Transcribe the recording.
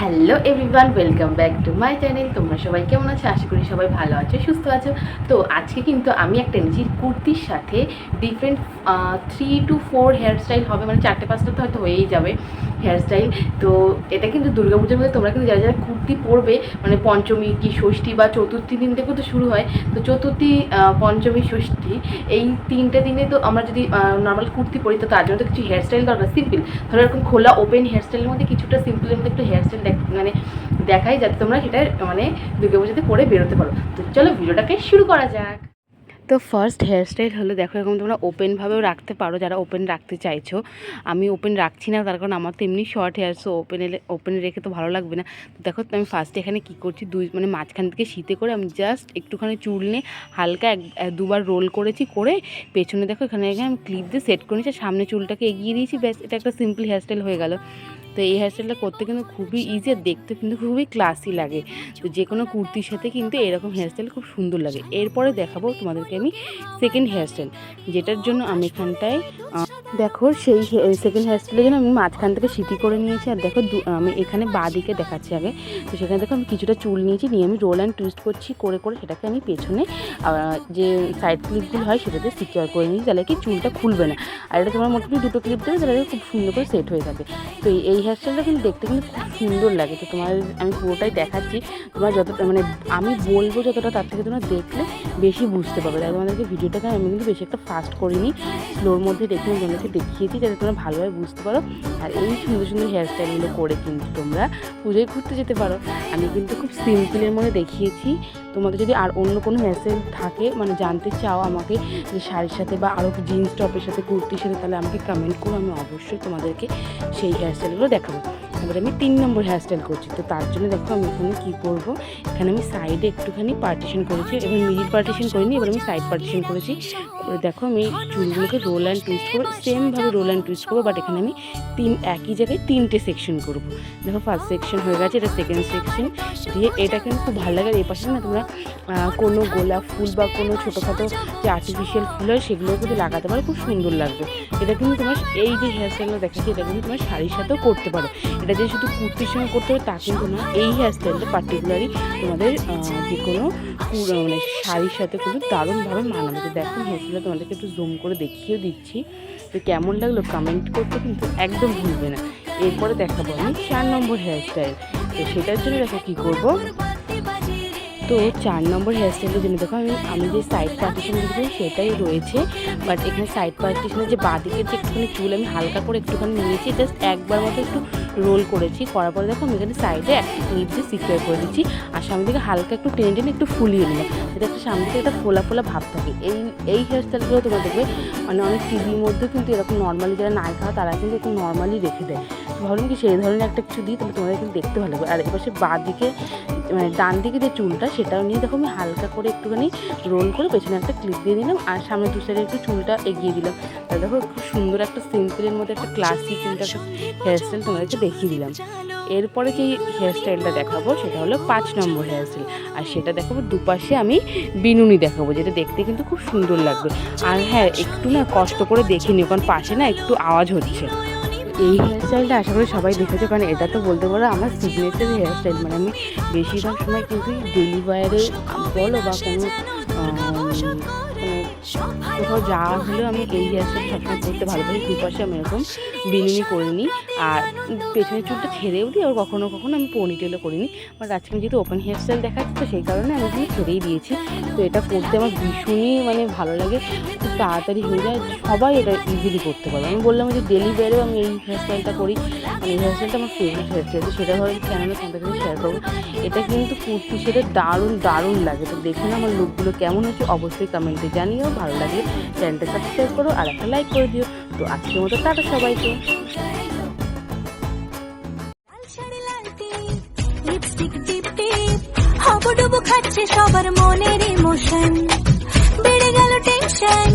Hello everyone, welcome back to my channel. তোমরা সবাই কেমন আছো? আশা করি সবাই ভালো আছো, সুস্থ আছো। তো আজকে কিন্তু আমি একটা নিয়েছি কুর্তির সাথে ডিফারেন্ট 3 to 4 হেয়ারস্টাইল হবে, মানে 4-5টা তো হয়তো হয়েই যাবে হেয়ারস্টাইল। তো এটা কিন্তু দুর্গাপুজোর মধ্যে তোমরা কিন্তু যারা যারা কুর্তি পরবে, মানে পঞ্চমী কি ষষ্ঠী বা চতুর্থী দিন থেকেও তো শুরু হয়। তো চতুর্থী, পঞ্চমী, ষষ্ঠী এই 3টে দিনে তো আমরা যদি নর্মাল কুর্তি পরি, তো তার জন্য তো কিছু হেয়ারস্টাইল দরকার। সিম্পল ধরো এরকম খোলা ওপেন হেয়ারস্টাইলের মধ্যে কিছুটা সিম্পলের মধ্যে একটু হেয়ারস্টাইল মানে দেখাই, যাতে তোমরা সেটা মানে দুর্গাপুজোতে পরে বেরোতে পারো। তো চলো ভিডিওটাকে শুরু করা যাক। তো ফার্স্ট হেয়ারস্টাইল হলো, দেখো এরকম তোমরা ওপেনভাবেও রাখতে পারো যারা ওপেন রাখতে চাইছো। আমি ওপেন রাখছি না, তার কারণ আমার তো এমনি শর্ট হেয়ার, সো ওপেনে রেখে তো ভালো লাগবে না। তো দেখো আমি ফার্স্টে এখানে কী করছি, মানে মাঝখান থেকে শীতে করে আমি জাস্ট একটুখানি চুল নিয়ে হালকা দুবার রোল করেছি, করে পেছনে দেখো এখানে আমি ক্লিপ দিয়ে সেট করে নিয়েছি, সামনে চুলটাকে এগিয়ে দিয়েছি, ব্যাস এটা একটা সিম্পল হেয়ারস্টাইল হয়ে গেল। তো এই হেয়ারস্টাইলটা করতে কিন্তু খুবই ইজি, আর দেখতে কিন্তু খুবই ক্লাসি লাগে। তো যে কোনো কুর্তির সাথে কিন্তু এরকম হেয়ারস্টাইল খুব সুন্দর লাগে। এরপরে দেখাবো তোমাদেরকে আমি সেকেন্ড হেয়ারস্টাইল, যেটার জন্য আমি এখানটায় দেখো সেই সেকেন্ড হেয়ারস্টাইলের জন্য আমি মাঝখান থেকে সিটি করে নিয়েছি। আর দেখো আমি এখানে বাঁ দিকে দেখাচ্ছি আগে। তো সেখানে দেখো আমি কিছুটা চুল নিয়েছি, নিয়ে আমি রোল অ্যান্ড টুইস্ট করছি, করে সেটাকে আমি পেছনে যে সাইড ক্লিপগুলো হয় সেটাতে সিকিউর করে নিয়েছি, তাহলে কি চুলটা খুলবে না। আর এটা তোমরা মোটামুটি দুটো ক্লিপ দেবে, তাহলে খুব সুন্দর করে সেট হয়ে থাকে। তো এই হেয়ারস্টাইলটা কিন্তু দেখতে কিন্তু খুব সুন্দর লাগে। তো তোমার আমি পুরোটাই দেখাচ্ছি, তোমরা যতটা মানে আমি বলবো যতটা, তার থেকে তোমরা দেখলে বেশি বুঝতে পারবে। তাই তোমাদেরকে ভিডিওটাকে আমি কিন্তু বেশি একটা ফাস্ট করিনি, স্লোর মধ্যে দেখে আমি তোমাদেরকে দেখিয়েছি, যাতে তোমরা ভালোভাবে বুঝতে পারো। আর এই সুন্দর সুন্দর হেয়ারস্টাইলগুলো করে কিন্তু তোমরা পুজোয় ঘুরতে যেতে পারো। আমি কিন্তু খুব সিম্পলের মধ্যে দেখিয়েছি। তোমাদের যদি আর অন্য কোনো হেয়ারস্টাইল থাকে, মানে জানতে চাও আমাকে, যে শাড়ির সাথে বা আরও জিন্স টপের সাথে কুর্তির সাথে, তাহলে আমাকে কমেন্ট করো, আমি অবশ্যই তোমাদেরকে সেই হেয়ারস্টাইলগুলো দেখাবো। এবার আমি 3 নম্বর হেয়ারস্টাইল করছি। তো তার জন্য দেখো আমি এখানে কী করবো, এখানে আমি সাইডে একটুখানি পার্টিশন করেছি, এবার মিডিল পার্টিশন করিনি, এবার আমি সাইড পার্টিশন করেছি। দেখো আমি চুলগুলোকে রোল অ্যান্ড টুইস্ট করবো, সেমভাবে রোল অ্যান্ড টুইস্ট করবো, বাট এখানে আমি একই জায়গায় 3টে সেকশন করবো। দেখো ফার্স্ট সেকশন হয়ে গেছে, এটা সেকেন্ড সেকশন দিয়ে এটা কিন্তু খুব ভালো লাগে। এই পাশে না তোমরা কোনো গোলাপ ফুল বা কোনো ছোটোখাটো যে আর্টিফিশিয়াল ফুল হয় সেগুলোও কিন্তু লাগাতে পারো, খুব সুন্দর লাগবে। এটা কিন্তু তোমার এই যে হেয়ারস্টাইলটা দেখাচ্ছি, এটা কিন্তু তোমার শাড়ির সাথেও করতে পারো। এটা যে শুধু কুর্তির সঙ্গে করতে হবে তা কিন্তু না, এই হেয়ারস্টাইলটা পার্টিকুলারলি তোমাদের যে কোনো মানে শাড়ির সাথে কিন্তু দারুণভাবে মানাবে। তো দেখো হেয়ারস্টাইলটা তোমাদেরকে একটু জুম করে দেখিয়ে দিচ্ছি, তো কেমন লাগলো কমেন্ট করতে কিন্তু একদম ভুলবে না। এরপরে দেখাবো আমি 4 নম্বর হেয়ারস্টাইল। তো সেটার জন্য দেখো কী করবো, তো 4 নম্বর হেয়ারস্টাইলের জন্য দেখো আমি যে সাইড পার্টিশন দিয়েছি সেটাই রয়েছে, বাট এখানে সাইড পার্টিশনের যে বাঁদিকের যে একটুখানি চুল আমি হালকা করে একটুখানি নিয়েছি, জাস্ট একবার মতো একটু রোল করেছি, করার পরে দেখো আমি এখানে সাইডে একটা ক্লিপ দিয়ে সিকিউর করে দিচ্ছি, আর সামনে দিকে হালকা একটু টেনে টেনে একটু ফুলিয়ে নিলাম, এটা একটা সামনে থেকে একটা ফোলা ফোলা ভাব থাকে। এই হেয়ারস্টাইলগুলো তোমরা দেখবে মানে অনেক টিভির মধ্যে কিন্তু এরকম নর্মালি যারা নায়িকা তারা কিন্তু একটু নর্মালি রেখে দেয়। ভাবলাম কি সেই ধরনের একটা কিছু দিই, তাহলে তোমাদের কিন্তু দেখতে ভালো লাগবে। আর এবার সে বাঁদিকে মানে ডান দিকে যে চুলটা সেটাও নিয়ে দেখো আমি হালকা করে একটুখানি রোল করে পেছনে একটা ক্লিপ দিয়ে দিলাম, আর সামনে দু সাইডে একটু চুলটা এগিয়ে দিলাম। তাহলে দেখো খুব সুন্দর একটা সিম্পলের মধ্যে একটা ক্লাসিক কিন্তু একটা হেয়ারস্টাইল তোমাদেরকে দেখিয়ে দিলাম। এরপরে যে হেয়ারস্টাইলটা দেখাবো সেটা হলো 5 নম্বর হেয়ারস্টাইল, আর সেটা দেখাবো দুপাশে আমি বিনুনি দেখাবো, যেটা দেখতে কিন্তু খুব সুন্দর লাগবে। আর হ্যাঁ, একটু না কষ্ট করে দেখে নিও, কারণ পাশে না একটু আওয়াজ হচ্ছে। এই হেয়ারস্টাইলটা আশা করি সবাই দেখেছো, কারণ এটা তো বলতে পারো আমার সিগনেচার হেয়ারস্টাইল। মানে আমি বেশিরভাগ সময় কিন্তু ডেলি ওয়্যারে বলো বা কোনো কোথাও যাওয়া হলেও আমি এই হেয়ারস্টাইল সবসময় করতে ভালোবাসি। দুপাশে আমি এরকম বিনুনি করে নিই, আর পেছনের চুলটা ছেড়েও দিই, আর কখনো কখনো আমি পনিটেলও করে নিই। বাট আজকে যেহেতু ওপেন হেয়ারস্টাইল দেখাচ্ছি, তো সেই কারণে আমি এখানে ছেড়েই দিয়েছি। তো এটা করতে আমার ভীষণই মানে ভালো লাগে, খুব তাড়াতাড়ি হয়ে যায়, সবাই এটা ইজিলি করতে পারবে। আমি বললাম যে ডেলি ওয়্যারেও আমি এই হেয়ারস্টাইলটা করি, মানে এই হেয়ারস্টাইলটা আমার ফেভারিট হেয়ারস্টাইল। তো সেটা ধরো চ্যানেলে তোমাদের কাছে শেয়ার করবো। এটা কিন্তু কুর্তির সাথে দারুণ দারুণ লাগে। তো দেখুন আমার লুকগুলো কেমন হচ্ছে অবশ্যই কমেন্টে জানিও, ভালো লাগলে চ্যানেলটা সাবস্ক্রাইব করো আর একটা লাইক করে দিও। তো আজকের মতো টাটা সবাইকে। লিপস্টিক টিপ টিপ হাবুডুবু খাচ্ছে সবার মনের ইমোশন, বেড়ে গেল টেনশন।